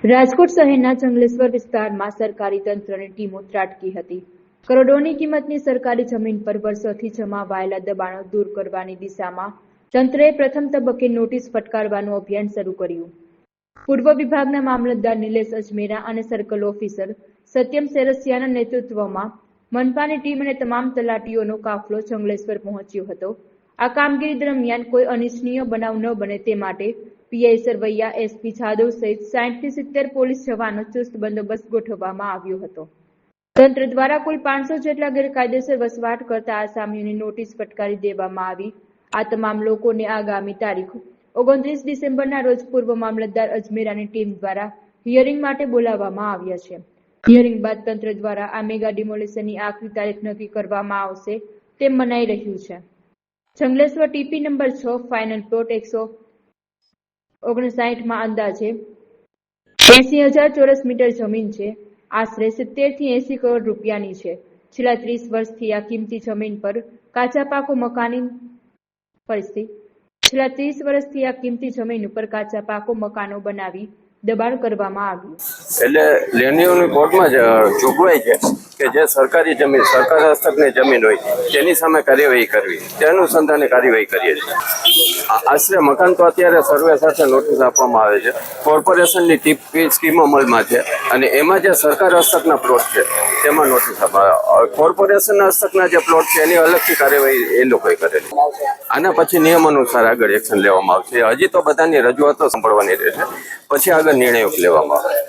રાજકોટ શહેરના જંગલેશ્વર વિસ્તારમાં સરકારી તંત્રની ટીમો ત્રાટકી હતી। કરોડોની કિંમતની સરકારી જમીન પર વર્ષોથી જમાવાયેલા દબાણો દૂર કરવાની દિશામાં તંત્રએ પ્રથમ તબક્કે નોટિસ ફટકારવાનું અભિયાન શરૂ કર્યું। પૂર્વ વિભાગના મામલતદાર નિલેશ અજમેરા અને સર્કલ ઓફિસર સત્યમ સેરસિયાના નેતૃત્વમાં મનપાની ટીમ અને તમામ તલાટીઓનો કાફલો જંગલેશ્વર પહોંચ્યો હતો। આ કામગીરી દરમિયાન કોઈ અનિચ્છનીય બનાવ ન બને તે માટે પીઆઈ સરવૈયા, એસપી જાદવ સહિત 60 થી 70 પોલીસ જવાનો ચુસ્ત બંદોબસ્ત ગોઠવવામાં આવ્યો હતો। તંત્ર દ્વારા કુલ 500 જેટલા ગેરકાયદેસર વસવાટ કરતા આસામીઓની નોટિસ ફટકારી દેવામાં આવી। આ તમામ લોકોને આગામી તારીખ 29 ડિસેમ્બરના રોજ પૂર્વ મામલતદાર અજમેરાની ટીમ દ્વારા હિયરિંગ માટે બોલાવવામાં આવ્યા છે। હિયરિંગ બાદ તંત્ર દ્વારા આ મેગા ડિમોલિશનની આખરી તારીખ નક્કી કરવામાં આવશે તેમ મનાઈ રહ્યું છે। Jangleshwar TP number 6 final plot 159 માં અંદાજે 80,000 ચોરસ મીટર જમીન છે। આશરે 70 થી 80 કરોડ રૂપિયાની છે। છેલ્લા 30 વર્ષથી આ કિંમતી જમીન પર કાચા પાકો મકાનો બનાવી દબાણ કરવામાં આવ્યું। એટલે લેન્ડની કોર્ટમાં જોગવાઈ છે કે જે સરકારી જમીન, સરકાર હસ્તકની જમીન હોય તેની સામે કાર્યવાહી કરવી, તે અનુસંધાને કાર્યવાહી કરીએ છીએ। આશરે મકાન તો અત્યારે સર્વે સાથે નોટિસ આપવામાં આવે છે। કોર્પોરેશનની ટીપી સ્કીમ અમલમાં છે અને એમાં જે સરકાર હસ્તકના પ્લોટ છે તેમાં નોટિસ આપવામાં આવે। કોર્પોરેશન હસ્તકના જે પ્લોટ છે એની અલગથી કાર્યવાહી એ લોકોએ કરેલી। આના પછી નિયમ અનુસાર આગળ એક્શન લેવામાં આવશે। હજી તો બધાની રજૂઆતો સાંભળવાની રહેશે, પછી આગળ નિર્ણયો લેવામાં આવે।